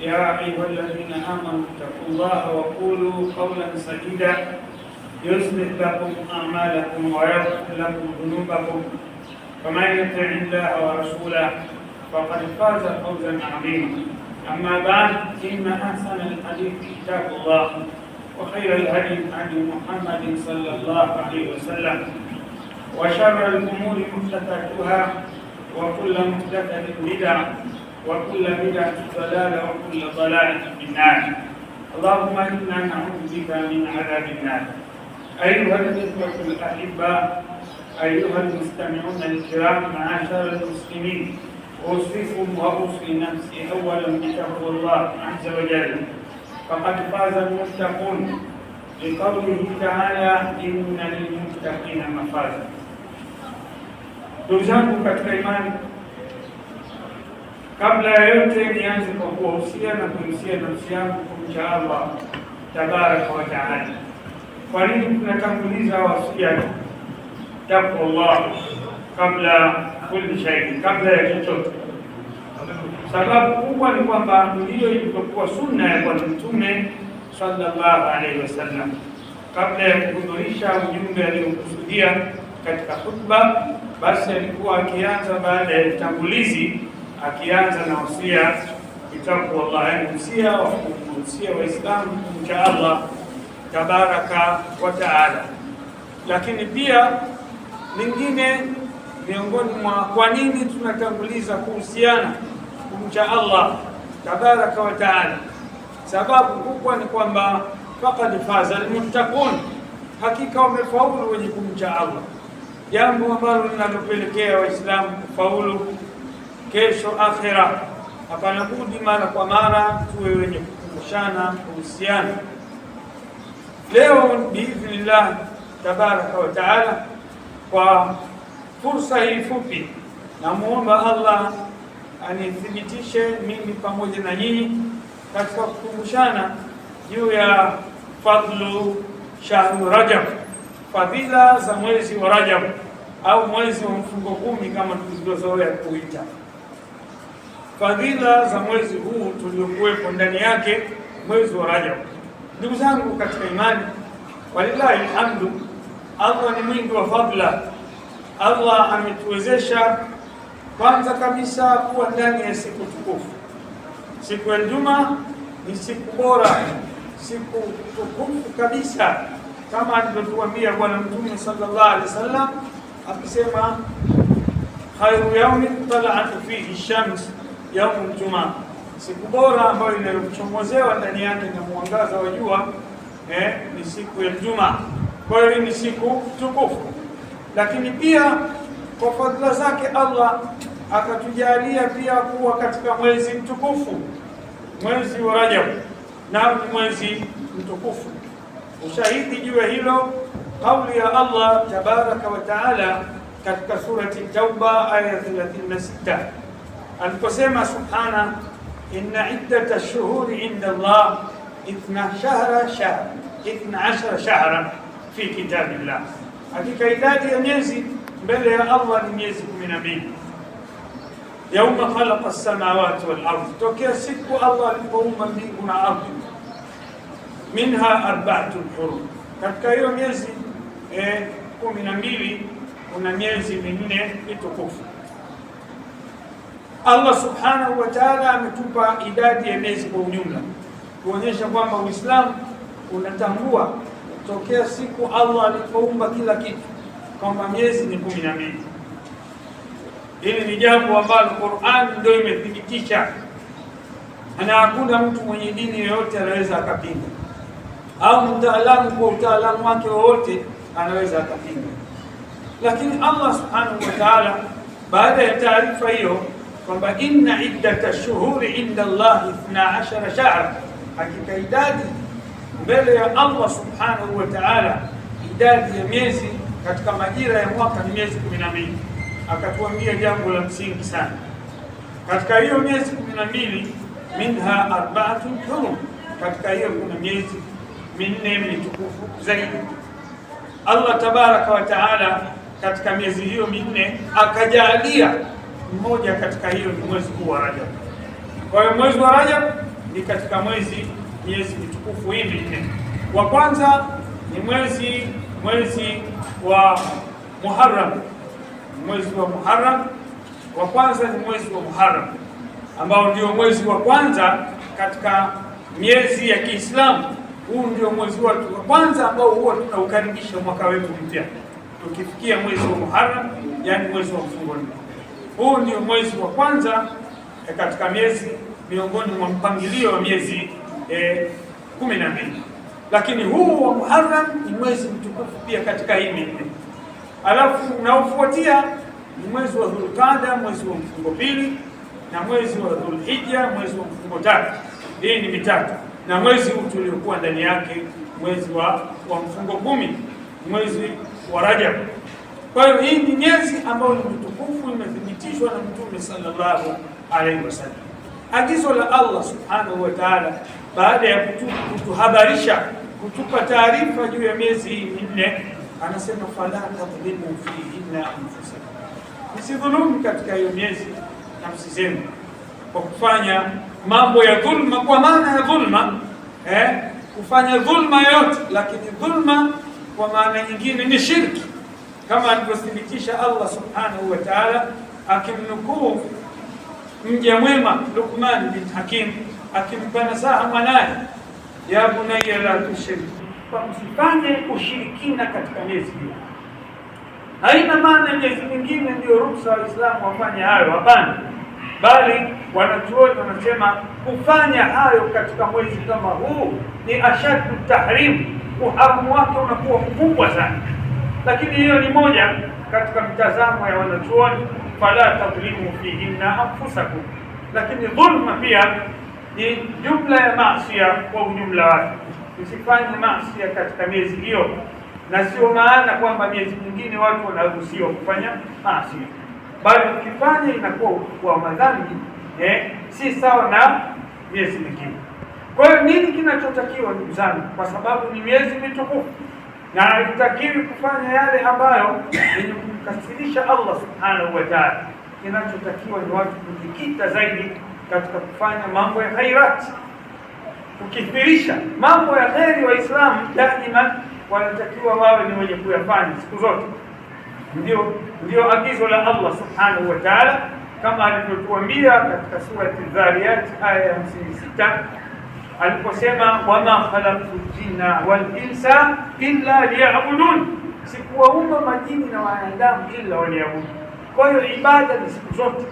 يا أيها الذين آمنوا اتقوا الله وقولوا قولا سديدا يصلح لكم أعمالكم ويغفر لكم ذنوبكم ومن يطع الله ورسوله فقد فاز فوزا عظيما. أما بعد، إن أحسن الحديث كتاب الله وخير الهدي هدي محمد صلى الله عليه وسلم وشر الأمور محدثاتها وكل محدثة بدعة وكل بدعة ضلالة وكل ضلالة في النار. اللهم إنا نعوذ بك من عذاب النار. أيها الإخوة الأحباء، أيها المستمعون الكرام، معاشر المسلمين، أوصيكم وأوصي نفسي أولا بتقوى الله عز وجل، فقد فاز المتقون لقوله تعالى: إن للمتقين مفازا. Ndugu zangu katika imani, kabla ya yote nianze kwa kuwahusia na kuhusia nafsi yangu kumcha Allah tabaraka wa taala. Kwa nini tunatanguliza wasia taqwa Allah kabla kulli shay, kabla ya chochote? Sababu kubwa ni kwamba ndiyo ilivyokuwa sunna ya Bwana Mtume sallallahu alaihi wasallam. Kabla ya kuhudhurisha ujumbe aliokusudia katika khutba, basi alikuwa akianza baada ya utangulizi, akianza na wasia kitabu Allah, yani wasia wa kuhusia Waislamu kumcha Allah tabaraka wa taala. Lakini pia lingine miongoni mwa kwa nini tunatanguliza kuhusiana kumcha Allah tabaraka wa taala, sababu kubwa ni kwamba faqad faza almuttaqun, hakika wamefaulu wenye kumcha Allah, jambo ambalo linalopelekea Waislamu kufaulu kesho akhira. Hapana budi mara kwa mara tuwe wenye kukumbushana kuhusiana. Leo biidhnillah tabaraka wa taala, kwa fursa hii fupi, namuomba Allah anithibitishe mimi pamoja na nyinyi katika kukumbushana juu ya fadlu shahru Rajab, fadhila za mwezi wa Rajab au mwezi wa mfungo 10 kama tulivyozoea kuita. Fadhila za mwezi huu tuliokuwepo ndani yake, mwezi wa Rajab. Ndugu zangu katika imani, walillahi alhamdu, Allah ni mwingi wa fadla. Allah ametuwezesha kwanza kabisa kuwa ndani ya siku tukufu. Siku ya Ijumaa ni siku bora, siku tukufu kabisa, kama alivyotuambia Bwana Mtume sallallahu alaihi wasallam akisema: khairu yawmin tala'at fihi shams yawmul jumaa, siku bora ambayo inayochomozewa ndani yake na mwangaza wa jua ni siku ya Ijumaa. Kwa hiyo ni siku tukufu, lakini pia kwa fadhila zake Allah akatujalia pia kuwa katika mwezi mtukufu, mwezi wa Rajab, na ni mwezi mtukufu. Ushahidi juu ya hilo kauli ya Allah tabaraka wa taala katika surati Tauba aya 36 aliposema subhana: inna iddata shuhuri inda Allah 12 shahran fi kitabillah, hakika idadi ya miezi mbele ya Allah ni miezi 12. Yauma khalaqa as-samawati wal ardh, tokea siku Allah alipoumba mbingu na ardhi. Minha arba'atun hurum, katika hiyo miezi 12 kuna miezi minne mitukufu. Allah subhanahu wa ta'ala ametupa idadi ya miezi kwa ujumla kuonyesha kwamba Uislamu unatambua tokea siku Allah alipoumba kila kitu kwamba miezi ni 12. Hili ni jambo ambalo Qur'an ndio imethibitisha, na hakuna mtu mwenye dini yoyote anaweza akapinga, au mtaalamu kwa utaalamu wake wowote anaweza akapinga. Lakini Allah subhanahu wa ta'ala baada ya taarifa hiyo kwamba inna iddata shuhuri inda Allah 12 shahra, hakika idadi mbele ya Allah subhanahu wa ta'ala, idadi ya miezi katika majira ya mwaka ni miezi 12. Akatuambia jambo la msingi sana katika hiyo miezi 12, minha arba'atun hurum, katika hiyo kuna miezi minne mitukufu zaidi. Allah tabaraka wa taala katika miezi hiyo minne akajalia mmoja katika hiyo ni mwezi huu wa Rajab. Kwa hiyo mwezi wa Rajab ni katika miezi mitukufu hii minne. Wa kwanza ni mwezi wa Muharram, mwezi wa Muharram. Wa kwanza ni mwezi wa Muharram ambao ndio mwezi wa kwanza katika miezi ya Kiislamu. Huu ndio mwezi wa kwanza ambao huwa tunaukaribisha mwaka wetu mpya tukifikia mwezi wa Muharram, yani mwezi wa mfungo nne. Huu ndio mwezi wa kwanza katika miezi miongoni mwa mpangilio wa miezi 12, lakini huu wa Muharram ni mwezi mtukufu pia katika hii minne. Alafu unaofuatia ni mwezi wa Dhulqaada, mwezi wa mfungo pili, na mwezi wa Dhulhijja, mwezi wa mfungo tatu. Hii ni mitatu, na mwezi huu tuliokuwa ndani yake mwezi wa mfungo 10, mwezi wa Rajab. Kwa hiyo hii ni miezi ambayo ni mtukufu, imethibitishwa na Mtume sallallahu alaihi wasallam. Agizo la Allah subhanahu wa ta'ala baada ya kutuhabarisha, kutupa taarifa juu ya miezi hii minne, anasema fala tadhlimu fihinna anfusakum, msidhulumu katika hiyo miezi nafsi zenu kwa kufanya mambo ya dhulma. Kwa maana ya dhulma kufanya dhulma yote, lakini dhulma kwa maana nyingine ni shirki, kama alivyothibitisha Allah subhanahu wa ta'ala akimnukuu mja mwema Luqman bin Hakim akimpa nasaha mwanaye, ya bunayya la tushrik, usifanye ushirikina katika miezi hii. Haina maana miezi mingine ndio ruhusa Waislamu wafanye hayo, hapana, bali wanachuoni wanasema kufanya hayo katika mwezi kama huu ni ashaddu tahrim, uharamu wake unakuwa mkubwa sana. Lakini hiyo ni moja katika mtazamo ya wanachuoni, fala tadhlimu fihinna anfusakum. Lakini dhulma pia ni jumla ya maasi kwa ujumla wake. Usifanye maasi katika miezi hiyo, na sio maana kwamba miezi mingine watu wanaruhusiwa kufanya maasi, bali ukifanya inakuwa kwa madhambi si sawa na miezi mingine. Kwa hiyo nini kinachotakiwa ndugu zangu? Kwa sababu ni miezi mitukufu na haitakiwi kufanya yale ambayo yenye kumkasirisha Allah subhanahu wa ta'ala. Kinachotakiwa ni watu kujikita zaidi katika kufanya mambo ya khairati, kukithirisha mambo ya kheri. Waislamu daima wanatakiwa wawe ni wenye kuyafanya siku zote. Ndio agizo la Allah subhanahu wa ta'ala, kama alivyotuambia katika surati Dhariyat aya ya 56 aliposema, wama khalaqtu jinna wal insa illa liya'budun, sikuwaumba majini na wanadamu ila waniabudu. Kwa hiyo ibada ni siku zote,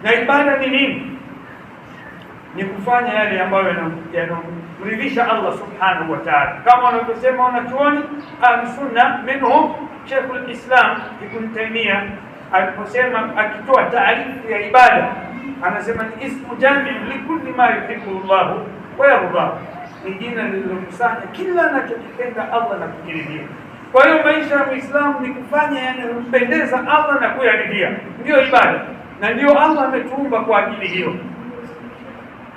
na ibada ni nini? Ni kufanya yale ambayo yanamridhisha Allah subhanahu wa ta'ala, kama wanavyosema wanachuoni Ahlusunna, minhum Sheikhul Islam Ibn Taymiyyah aliposema, akitoa taarifu ya ibada, anasema ni ismu jami' likulli ma yuhibbu Allah wa yarda, ni jina lililokusanya kila anachokipenda Allah na kukiridhia. Kwa hiyo maisha ya Muislamu ni kufanya yanayompendeza Allah na kuyaridhia, ndio ibada, na ndio Allah ametuumba kwa ajili hiyo.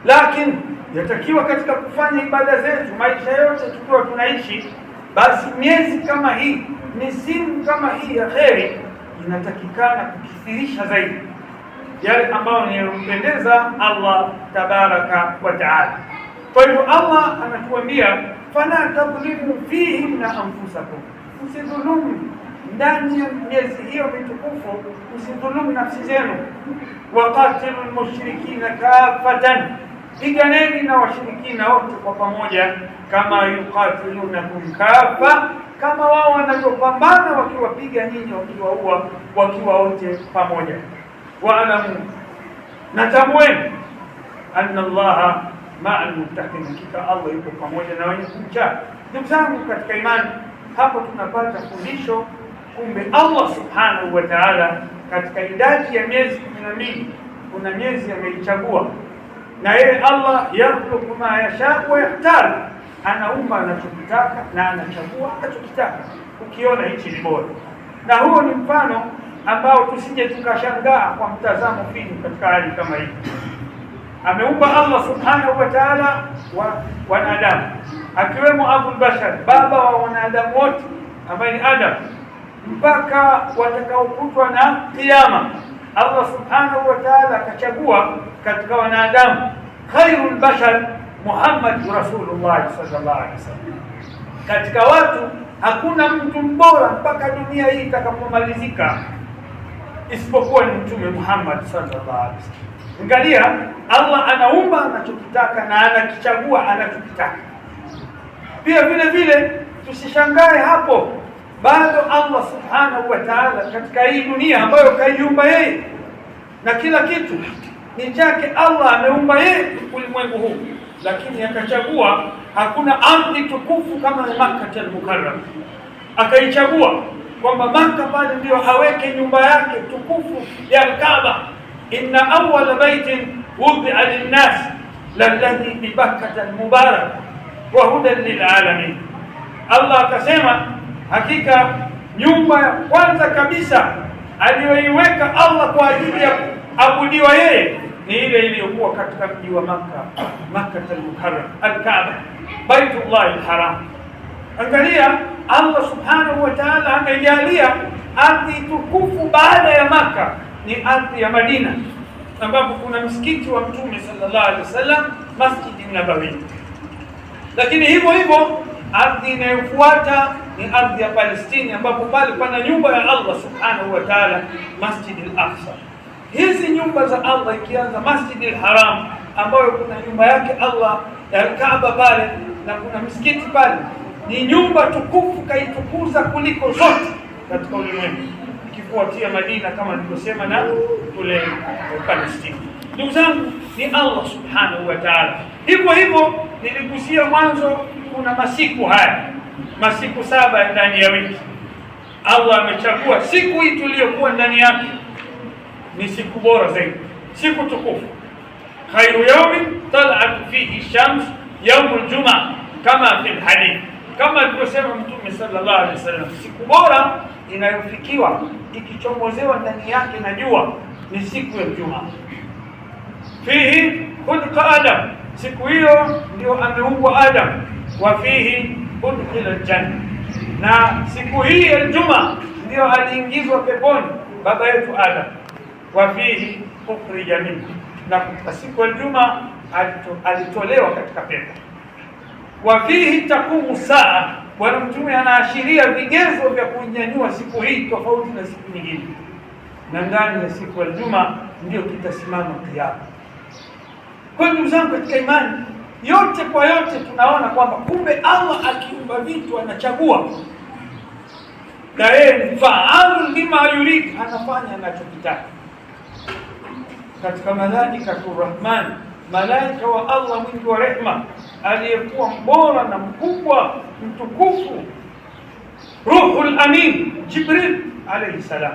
Lakini yatakiwa katika kufanya ibada zetu maisha yote tukiwa tunaishi, basi miezi kama hii, misimu kama hii ya kheri, inatakikana kukithirisha zaidi yale ambayo yanampendeza Allah tabaraka wa taala. Kwa hivyo Allah anatuambia fala tadhlimu fihinna anfusakum, usidhulumu ndani ya miezi hiyo mitukufu, usidhulumu nafsi zenu. Waqatilul mushrikina kafatan, piganeni na washirikina wote kwa pamoja, kama yuqatilunakum kafa, kama wao wanavyopambana wakiwapiga nyinyi, wakiwaua, wakiwa wote pamoja. Waalamu, natamweni, anna Allaha ma'al muttaqin, hakika Allah yuko pamoja na wenye kumcha. Ndugu zangu katika imani, hapo tunapata fundisho, kumbe Allah subhanahu wa ta'ala katika idadi ya miezi 12 kuna miezi ameichagua, na yeye Allah yakhluqu ma yasha wa yahtar, anaumba anachokitaka na anachagua anachokitaka, ukiona hichi ni bora. Na huo ni mfano ambao tusije tukashangaa kwa mtazamo finyu katika hali kama hii. Ameumba Allah subhanahu wa ta'ala wanadamu, akiwemo Abul Bashar, baba wa wanadamu wote, ambaye ni Adam, mpaka watakaokutwa na kiyama. Allah subhanahu wa ta'ala akachagua katika wanadamu khairul bashar Muhammad Rasulullah sallallahu alaihi wasallam. Katika watu hakuna mtu mbora mpaka dunia hii itakapomalizika isipokuwa ni Mtume Muhammad sallallahu alaihi wasallam. Angalia, Allah anaumba anachokitaka na anakichagua anachokitaka. Pia vile vile tusishangae hapo, bado Allah subhanahu wa ta'ala katika hii dunia ambayo kaiumba yeye na kila kitu ni chake, Allah ameumba yeye ulimwengu huu, lakini akachagua hakuna ardhi tukufu kama Makkah al-Mukarram. Akaichagua kwamba Makkah pale ndio aweke nyumba yake tukufu ya Kaaba. Inna awwala baitin wudi'a lin-nas lalladhi bi Bakkah al-mubarak wa hudan lil-alamin. Allah akasema hakika nyumba ya kwanza kabisa aliyoiweka Allah kwa ajili ya kuabudiwa yeye ni ile iliyokuwa katika mji wa Makkah, Makkah al-Mukarram, al-Kaaba, Baitullah al-Haram. Angalia, Allah subhanahu wa ta'ala amejalia ardhi tukufu baada ya Makkah ni ardhi ya Madina, ambapo kuna msikiti wa Mtume sallallahu alaihi wasallam, Masjid an-Nabawi. Lakini hivyo hivyo ardhi inayofuata ni ardhi ya Palestina, ambapo pale pana nyumba ya Allah subhanahu wa ta'ala, Masjid al-Aqsa. Hizi nyumba za Allah, ikianza Masjid al-Haram ambayo kuna nyumba yake Allah ya Kaaba pale na kuna msikiti pale, ni nyumba tukufu, kaitukuza kuliko zote katika ulimwengu, ikifuatia Madina kama nilivyosema na kule Palestina. Ndugu zangu, ni Allah subhanahu wa ta'ala. Hivyo hivyo niligusia mwanzo, kuna masiku haya, masiku 7 ndani ya wiki. Allah amechagua siku hii tuliyokuwa ndani yake ni siku bora zaidi, siku tukufu. Khairu yawmin tal'at fihi shams yawmul jumaa, kama fil hadith, kama alivyosema Mtume sallallahu alaihi wasallam, siku bora inayofikiwa ikichomozewa ndani yake na jua ni siku ya Ijumaa. Fihi khulqa Adam, siku hiyo ndio ameumbwa Adam. Wa fihi udkhila aljanna, na siku hii ya Ijumaa ndio aliingizwa peponi baba yetu Adam. Wa fihi ukhrija minhu, na siku ya Ijumaa alitolewa katika pepo. Wa fihi taqumu saa, Bwana Mtume anaashiria vigezo vya kunyanyua siku hii tofauti na siku nyingine, na ndani ya siku ya Ijumaa ndio kitasimama kiyama. Kwa ndugu zangu katika imani, yote kwa yote tunaona kwamba kumbe Allah akiumba vitu anachagua, na yeye ni faalu lima yurid, anafanya anachokitaka. Katika malaikatur Rahman, malaika wa Allah mwingi wa rehma, aliyekuwa mbora na mkubwa mtukufu, Ruhul Amin Jibril alayhi salam.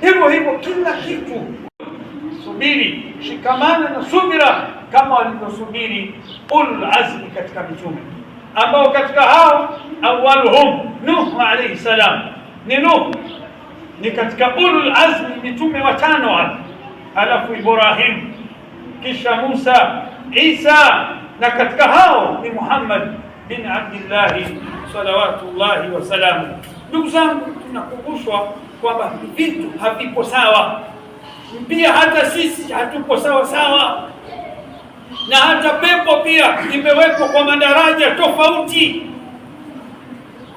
Hivyo hivyo kila kitu subiri, shikamana na subira kama walivyosubiri ulul azmi katika mitume, ambao katika hao awwaluhum Nuh alayhi salam. Ni Nuh ni katika ulul azmi, mitume watano wale, alafu Ibrahim, kisha Musa, Isa, na katika hao ni Muhammad bin Abdullah salawatullahi wa salam. Ndugu zangu, tunakumbushwa kwamba vitu havipo sawa, pia hata sisi hatupo sawa sawa, na hata pepo pia imewekwa kwa madaraja tofauti.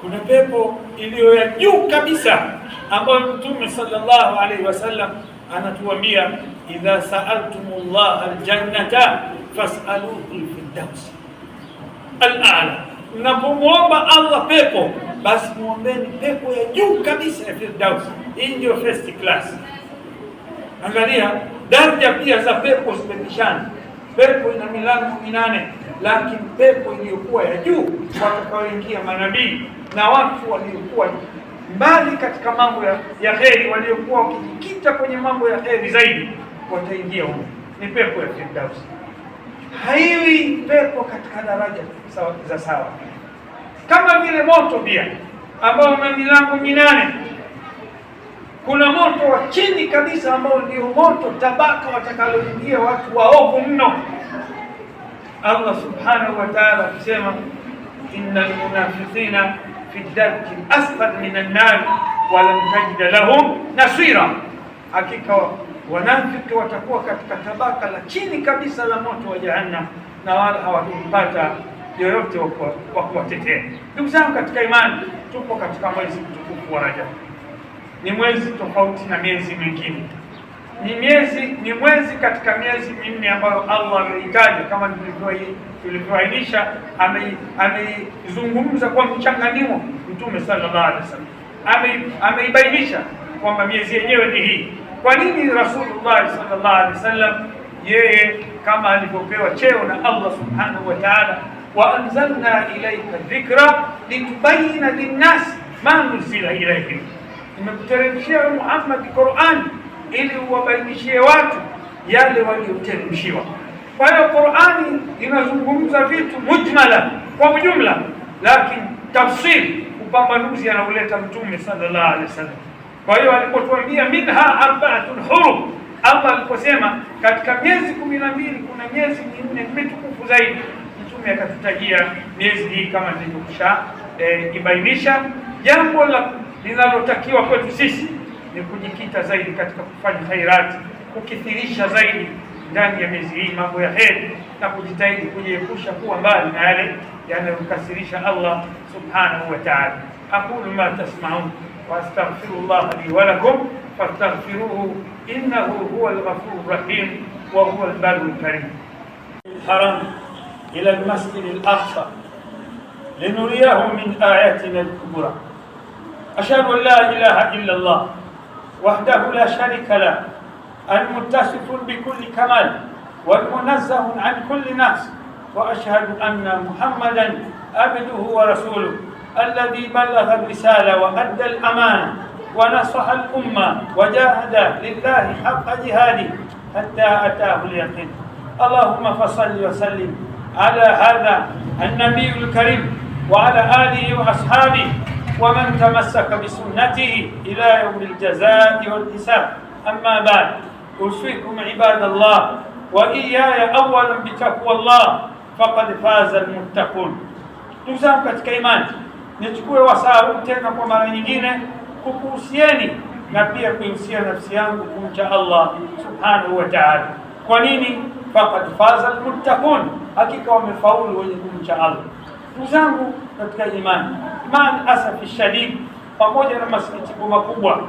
Kuna pepo iliyo ya juu kabisa ambayo Mtume sallallahu alaihi wasallam anatuambia, idha sa'altumullah aljannata fas'aluhu alfirdaus al'ala, mnapomwomba Allah pepo basi muombeni pepo ya juu kabisa ya Firdaus. Hii ndio first class. Angalia daraja pia za pepo zimepishana. Pepo ina milango 8, lakini pepo iliyokuwa ya juu watakaoingia manabii na watu waliokuwa mbali katika mambo ya kheri, waliokuwa wakijikita kwenye mambo ya kheri zaidi, wataingia huko, ni pepo ya Firdaus. Haiwi pepo katika daraja za sawa, kama vile moto pia ambao una milango 8. Kuna moto wa chini kabisa ambao ndio moto tabaka watakaloingia watu waovu mno. Allah subhanahu wa ta'ala akisema, innal munafiqina fi darki asfal minan nar wa lam tajid lahum nasira, hakika wanafiki watakuwa katika tabaka la chini kabisa la moto wa Jahannam, na wala hawatapata yoyote wa kuwatetea. Ndugu zangu katika imani, tupo katika mwezi mtukufu wa Rajab. Ni mwezi tofauti na miezi mingine. Ni mwezi katika miezi minne ambayo Allah ameitaja kama tulivyoainisha. Ameizungumza kwa mchanganyiko Mtume sallallahu alaihi wasallam, ameibainisha kwamba miezi yenyewe ni hii. Kwa nini Rasulullah sallallahu alaihi wasallam yeye kama alivyopewa cheo na Allah subhanahu wa ta'ala, wa anzalna ilayka dhikra litubayyana linnas ma nuzila ilayhim, nimekuteremshia Muhammad Qur'an ili uwabainishie watu yale walioteremshiwa. Kwa hiyo Qur'ani inazungumza vitu mujmala, kwa ujumla, lakini tafsiri, upambanuzi anauleta Mtume sallallahu alaihi wasallam. Kwa hiyo alipotuambia minha arba'atun hurum, Allah aliposema katika miezi 12 kuna miezi minne mitukufu zaidi, Mtume akatutajia miezi hii kama nilivyokwisha ibainisha. Jambo linalotakiwa kwetu sisi ni kujikita zaidi katika kufanya khairati, kukithirisha zaidi ndani ya miezi hii mambo ya heri, na kujitahidi kujiepusha kuwa mbali na yale yanayomkasirisha Allah subhanahu wa ta'ala. Aqulu ma tasma'un wa astaghfirullah li wa lakum fastaghfiruhu innahu huwal ghafurur rahim wa huwal barrul karim. Haram ila al-masjid al-aqsa linuriyahu min ayatina al-kubra. Ashhadu an la ilaha illa Allah وحده لا شريك له المتصف بكل كمال والمنزه عن كل نقص، وأشهد أن محمدا عبده ورسوله الذي بلغ الرسالة وأدى الأمانة ونصح الأمة وجاهد لله حق جهاده حتى أتاه اليقين. اللهم فصل وسلم على هذا النبي الكريم وعلى آله وأصحابه ومن تمسك بسنته إلى يوم الجزاء والحساب. أما بعد، أوصيكم عباد الله وإياي أولا بتقوى الله فقد فاز المتقون. Tuzama katika imani, nichukue wasaa tena kwa mara nyingine kukuhusieni na pia kuhusia nafsi yangu kumcha Allah subhanahu wa ta'ala. Kwa nini? Faqad faza almuttaqun, hakika wamefaulu wenye kumcha Allah. Ndugu zangu katika imani, asafi shadid, pamoja na masikitiko makubwa,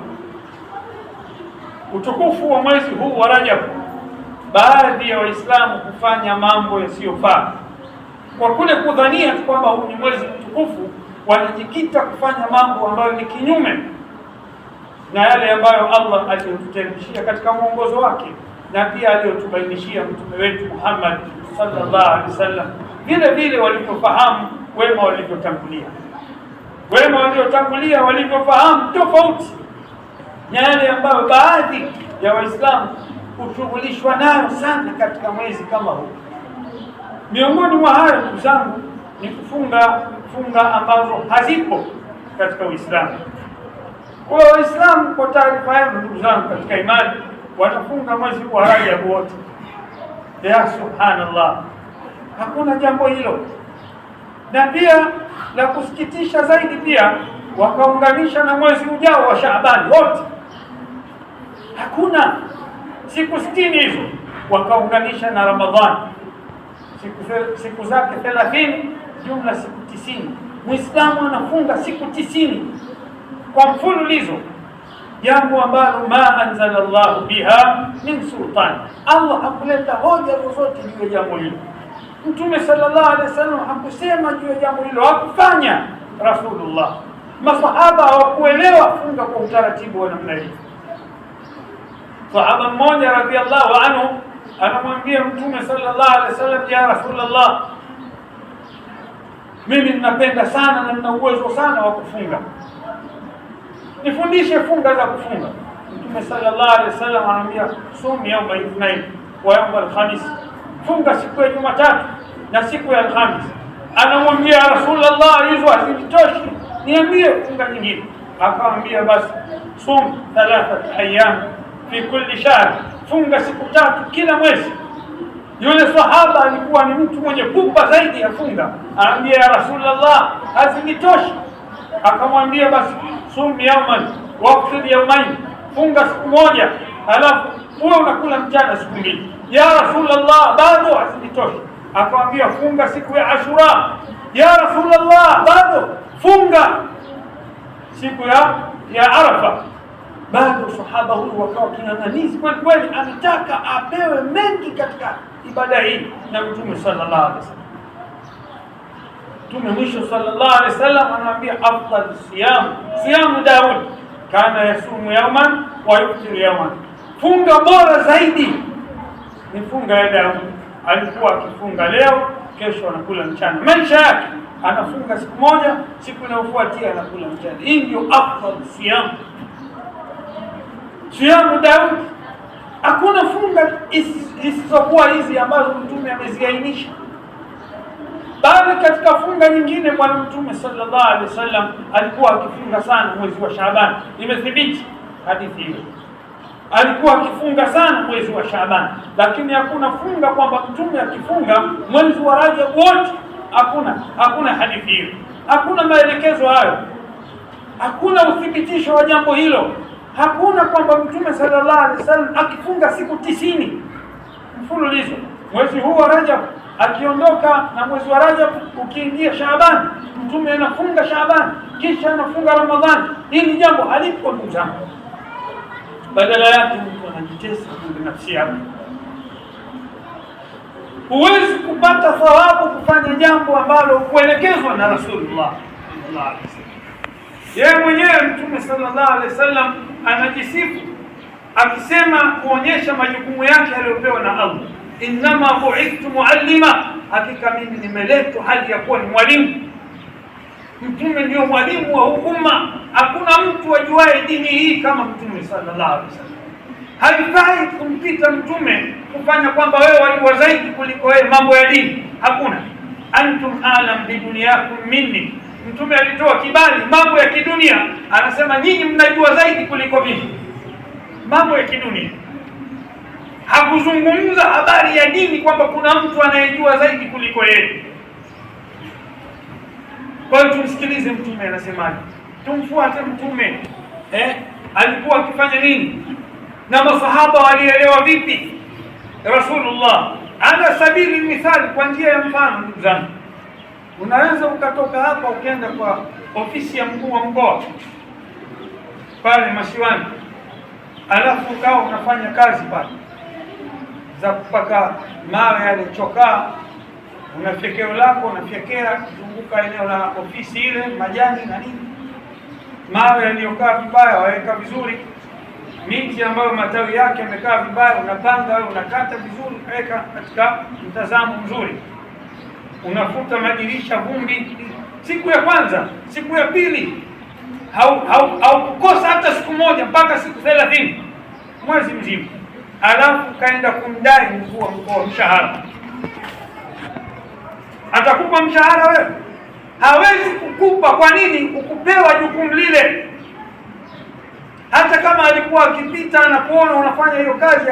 utukufu wa mwezi huu wa Rajab, baadhi ya Waislamu kufanya mambo yasiyofaa kwa kule kudhania kwamba huu ni mwezi mtukufu, wanajikita kufanya mambo ambayo ni kinyume na yale ambayo Allah aliyotuteremshia katika mwongozo wake na pia aliyotubainishia mtume wetu Muhammad sallallahu alaihi wasallam. Vile vile walivyofahamu wema walivyotangulia, walivyofahamu tofauti na yale ambayo baadhi ya Waislamu hushughulishwa nayo sana katika mwezi kama huu. Miongoni mwa hayo, ndugu zangu, ni funga ambazo hazipo katika Uislamu. Kwa Waislamu, kwa taarifa yenu ndugu zangu katika imani, watafunga mwezi wa Rajab wote. Ya subhanallah, hakuna jambo hilo. Na pia la kusikitisha zaidi, pia wakaunganisha na mwezi ujao wa Shaaban wote. Hakuna siku 60 hizo, wakaunganisha na Ramadhani siku zake 30, jumla siku 90. Muislamu anafunga siku 90 kwa mfululizo, jambo ambalo ma anzala Allah biha min sultan. Allah hakuleta hoja zozote juu ya jambo hilo. Mtume sallallahu alaihi wasallam hakusema juu ya jambo hilo, hakufanya Rasulullah. Masahaba hawakuelewa funga kwa utaratibu wa namna hii. Sahaba mmoja radhiallahu anhu anamwambia Mtume sallallahu alaihi wasallam, ya Rasulullah, mimi ninapenda sana na nina uwezo sana wa kufunga, nifundishe funga za kufunga. Mtume sallallahu alaihi wasallam anamwambia, sum yawma ithnain wa yawma alkhamis, funga siku ya Jumatatu na siku ya Alhamis. Anamwambia Rasulullah, hizo hazitoshi, niambie funga nyingine. Akamwambia, basi sum 3 ayyam fi kulli shahr, funga siku 3 kila mwezi. Yule sahaba alikuwa ni mtu mwenye pupa zaidi ya funga. Anamwambia, ya Rasulullah, hazitoshi. Akamwambia, basi sum yawman waqti yawmain, funga siku moja alafu wewe unakula mchana siku mbili. Ya Rasulullah, bado hazinitoshi. Akamwambia funga siku ya Ashura. Ya Rasulullah, bado funga siku ya Arafa. Bado sahaba huyu wakawa kinang'anizi kweli kweli, anataka apewe mengi katika ibada hii na Mtume sallallahu alaihi wasallam. Mtume mwisho sallallahu alaihi wasallam anamwambia afdal siyamu Daud kana yasumu yawman wa yuftiru yawman, funga bora zaidi ni funga ya Daud. Alikuwa akifunga leo, kesho anakula mchana. Maisha yake anafunga siku moja, siku inayofuatia anakula mchana. Hii ndio afdal siyamu Daud. Hakuna funga isizokuwa hizi ambazo Mtume ameziainisha. Bali katika funga nyingine Bwana Mtume sallallahu alaihi wasallam alikuwa akifunga sana mwezi wa Shaaban. Imethibiti hadithi hiyo, alikuwa akifunga sana mwezi wa Shaaban, lakini hakuna funga kwamba Mtume akifunga mwezi wa Rajab wote. Hakuna hadithi hiyo, hakuna maelekezo hayo, hakuna uthibitisho wa jambo hilo. Hakuna kwamba Mtume sallallahu alaihi wasallam akifunga siku 90 mfululizo mwezi huu wa Rajab, akiondoka na mwezi wa Rajab ukiingia Shaaban, Mtume anafunga Shaaban kisha anafunga Ramadhani. Hili jambo halipo ndugu zangu. Badala yake mtu anajitesa kwa nafsi yake. Huwezi kupata thawabu kufanya jambo ambalo kuelekezwa na Rasulullah sallallahu alaihi wasallam. Yeye mwenyewe Mtume sallallahu alaihi wasallam anajisifu akisema kuonyesha majukumu yake aliyopewa na Allah, innama bu'ithtu muallima, hakika mimi nimeletwa hali ya kuwa ni mwalimu. Mtume ndio mwalimu wa umma. Hakuna mtu ajuaye dini hii kama Mtume sallallahu alaihi wasallam. Haifai kumpita Mtume kufanya kwamba wewe wajua zaidi kuliko wewe mambo ya dini. Hakuna. Antum alam biduniyakum minni. Mtume alitoa kibali mambo ya kidunia, anasema nyinyi mnajua zaidi kuliko mimi mambo ya kidunia. Hakuzungumza habari ya dini kwamba kuna mtu anayejua zaidi kuliko yeye. Kwa hiyo tumsikilize Mtume anasemaje, tumfuate Mtume. Alikuwa akifanya nini na masahaba walielewa vipi? Rasulullah ana sabili mithali, kwa njia ya mfano. Ndugu zangu, unaweza ukatoka hapa ukienda kwa ofisi ya mkuu wa mkoa pale Masiwani, alafu ukawa unafanya kazi pale za kupaka mawe yale chokaa, una fyekeo lako unafyekea kuzunguka eneo la ofisi ile, majani na nini, mawe yaliyokaa vibaya waweka vizuri, miti ambayo matawi yake yamekaa vibaya unapanga wewe, unakata vizuri, weka katika mtazamo mzuri, unafuta madirisha vumbi. Siku ya kwanza, siku ya pili, haukukosa hata siku moja mpaka siku 30, mwezi mzima. Alafu kaenda kumdai mkuu wa mkoa mshahara. Atakupa mshahara wewe? Hawezi kukupa. Kwa nini? Ukupewa jukumu lile. Hata kama alikuwa akipita na kuona unafanya hiyo kazi,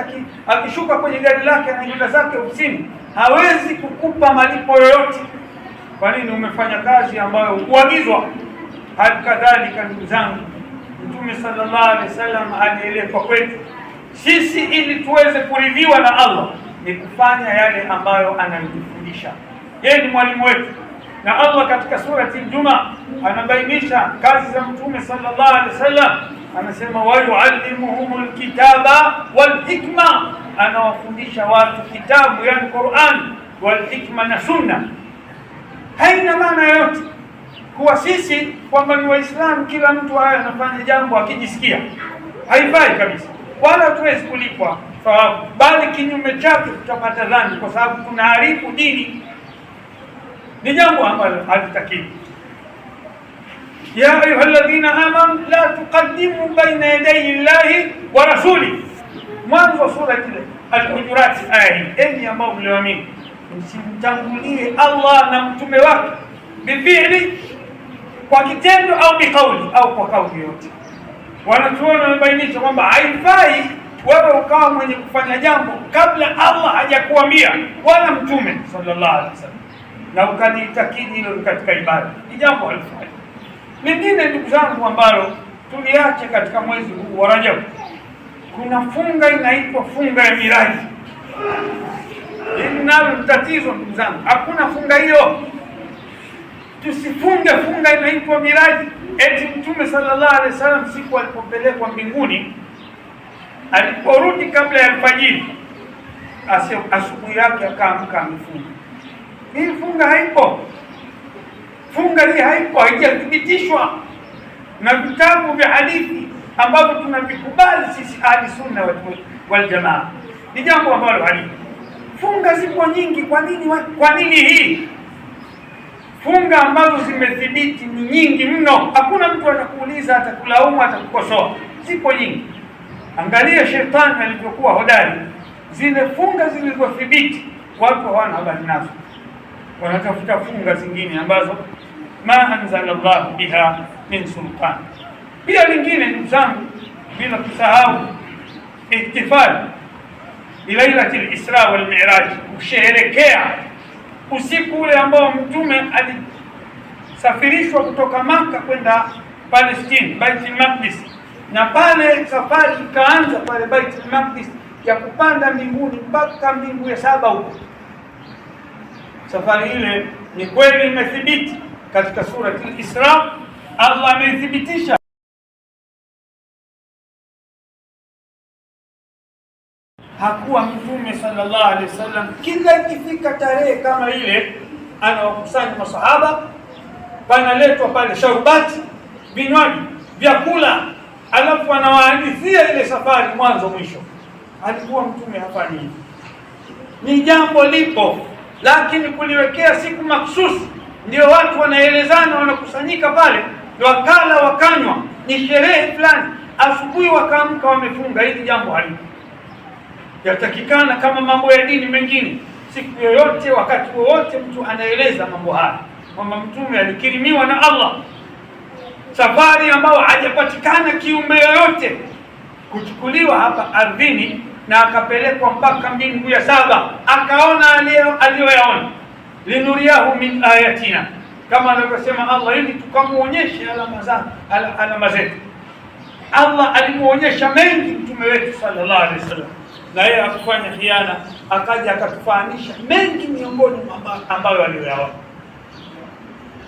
akishuka kwenye gari lake na nyumba zake ofisini, hawezi kukupa malipo yoyote. Kwa nini? Umefanya kazi ambayo hukuagizwa. Kadhalika ndugu zangu, Mtume sallallahu alaihi wasallam alielekwa kwetu sisi ili tuweze kuridhiwa na Allah ni kufanya yale ambayo anatufundisha. Yeye ni mwalimu wetu, na Allah katika surati Al-Juma anabainisha kazi za Mtume sallallahu alaihi wasallam. Anasema wa yuallimuhumul kitaba wal hikma, anawafundisha watu kitabu, yani Qur'an, wal hikma na sunna. Haina maana yote kuwa sisi kwamba ni Waislamu kila mtu haya anafanya jambo akijisikia. Haifai kabisa, wala tuwezi kulipwa thawabu, bali kinyume chake tutapata dhambi, kwa sababu tunaharibu dini. Ni jambo ambalo halitakiwi. Ya ayyuhalladhina amanu la tuqaddimu baina yaday Allahi wa rasuli, mwanzo surati Al-Hujurat aya hii. Enyi ambao mlioamini, msimtangulie Allah na mtume wake bifi'li, kwa kitendo, au biqauli, au kwa kauli yote. Wanachuoni wamebainisha kwamba haifai wewe ukawa mwenye kufanya jambo kabla Allah hajakuambia wala mtume sallallahu alaihi wasallam, na ukaniitakidi hilo katika ibada. Ni jambo halifai. Lingine ndugu zangu ambalo tuliache katika mwezi huu wa Rajab kuna funga inaitwa funga ya miraji. Hili nalo tatizo ndugu zangu, hakuna funga hiyo. Tusifunge funga inaitwa miraji. Eti Mtume sallallahu alaihi wasallam siku alipopelekwa mbinguni, aliporudi kabla ya alfajiri, asubuhi yake akaamka amefunga. Hii funga haipo. Funga hii haipo, haijathibitishwa na vitabu vya hadithi ambavyo tunavikubali sisi ahli sunna wal jamaa. Ni jambo ambalo halipo. Funga zipo nyingi. Kwa nini hii? Funga ambazo zimethibiti ni nyingi mno. Hakuna mtu atakuuliza, atakulaumu, atakukosoa. Zipo nyingi. Angalia shetani alivyokuwa hodari. Zile funga zilizothibiti watu hawana habari nazo, wanatafuta funga zingine ambazo ma anzala Allah biha min sultan. Pia lingine ndugu zangu, bila kusahau ihtifali bilailat al-Isra wal Mi'raj, kusherehekea usiku ule ambao Mtume alisafirishwa kutoka Maka kwenda Palestine, Baitul Maqdis, na pale safari ikaanza pale Baitul Maqdis ya kupanda mbinguni mpaka mbingu ya 7 huko. Safari ile ni kweli imethibiti katika sura al-Isra. Allah amethibitisha hakuwa Mtume sallallahu alaihi wasallam kila ikifika tarehe kama ile anawakusanya masahaba, panaletwa pale sharubati, vinywaji, vyakula, alafu anawahadithia ile safari mwanzo mwisho. Alikuwa Mtume hafanyi hivi. Ni jambo lipo, lakini kuliwekea siku maksusi ndio watu wanaelezana, wanakusanyika pale, wakala wakanywa, ni sherehe fulani, asubuhi wakaamka wamefunga. Hili jambo halipo. Yatakikana kama mambo ya dini mengine, siku yoyote wakati wowote mtu anaeleza mambo haya kwamba Mtume alikirimiwa na Allah safari ambayo hajapatikana kiumbe yoyote kuchukuliwa hapa ardhini na akapelekwa mpaka mbingu ya 7, akaona aliyoyaona. Linuriyahu min ayatina, kama anavyosema Allah, ili tukamuonyeshe alama zetu. Allah alimuonyesha mengi Mtume wetu sallallahu alaihi wasallam, na yeye akufanya khiana, akaja akatufahamisha mengi miongoni ambayo aliyoyaona.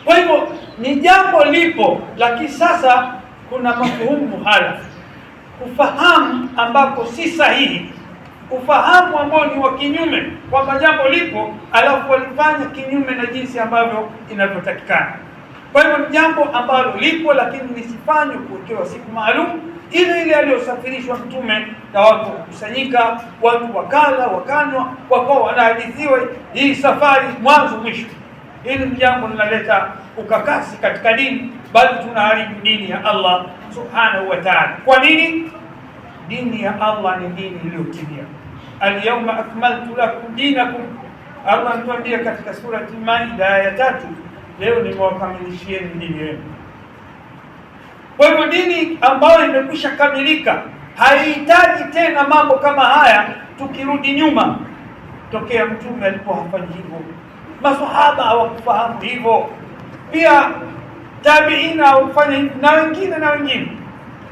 Kwa hivyo ni jambo lipo, lakini sasa kuna mafuhumu haya, kufahamu ambako si sahihi, ufahamu ambao ni wa kinyume, kwamba jambo lipo alafu walifanya kinyume na jinsi ambavyo inavyotakikana. Kwa hivyo ni jambo ambalo lipo, lakini lisifanywe kuwekewa siku maalum ile aliyosafirishwa Mtume na watu kukusanyika, watu wakala wakanywa, wakawa wanahadithiwa hii safari mwanzo mwisho. Hili ni jambo linaleta ukakasi katika dini, bali tunaharibu dini ya Allah subhanahu wa ta'ala. Kwa nini? Dini ya Allah ni dini iliyotimia. Al-yawma akmaltu lakum dinakum, Allah anatuambia katika surati Maida ya 3, leo nimewakamilishieni dini yenu. Kwa hivyo dini ambayo imekwisha kamilika haihitaji tena mambo kama haya. Tukirudi nyuma, tokea Mtume alipohafanyi hivyo, masahaba hawakufahamu hivyo, pia tabiina hawakufanya hivyo, na wengine.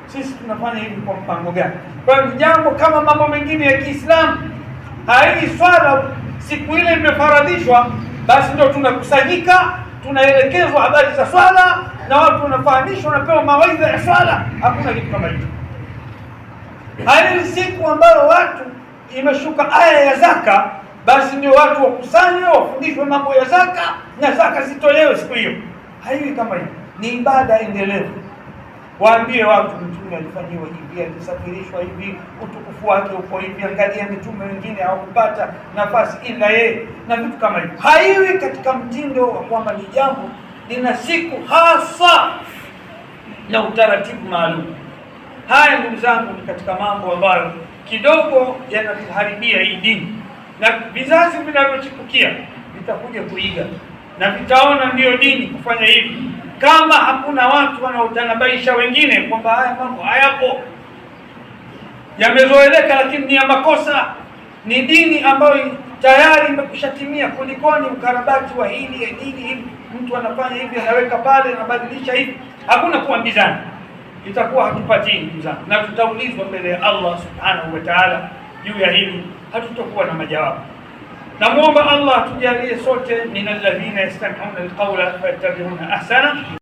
Sisi tunafanya hivi kwa mpango gani? Kwa hiyo jambo kama mambo mengine ya Kiislamu, hii swala siku ile imefaradhishwa, basi ndio tunakusanyika, tunaelekezwa habari za swala na watu wanafahamishwa, wanapewa mawaidha ya swala. Hakuna kitu kama hicho. Hii siku ambayo watu imeshuka aya ya zaka, basi ndio watu wakusanywe, wafundishwe mambo ya zaka na zaka zitolewe siku hiyo. Haiwi kama hiyo. Ni ibada endelevu. Waambie watu Mtume alifanyiwa hivi, alisafirishwa hivi, utukufu wake uko hivi, angalia mitume wengine hawakupata nafasi ila yeye, na vitu kama hivyo. Haiwi katika mtindo wa kwamba ni jambo lina siku hasa na utaratibu maalum. Haya ndugu zangu, ni katika mambo ambayo kidogo yanatuharibia hii dini, na vizazi vinavyochipukia vitakuja kuiga na vitaona ndiyo dini kufanya hivi, kama hakuna watu wanaotanabaisha wengine kwamba haya mambo hayapo, yamezoeleka, lakini ni ya makosa, ni dini ambayo tayari imekwishatimia. Kulikoni ukarabati wa hili dini hili, mtu anafanya hivi, anaweka pale, anabadilisha hivi, hakuna kuambizana. itakuwa hatupatii, ndugu zangu, na tutaulizwa mbele ya Allah subhanahu wa ta'ala juu ya hili, hatutakuwa na majawabu. Namuomba Allah tujalie sote min alladhina yastami'una alqawla fayattabi'una ahsana.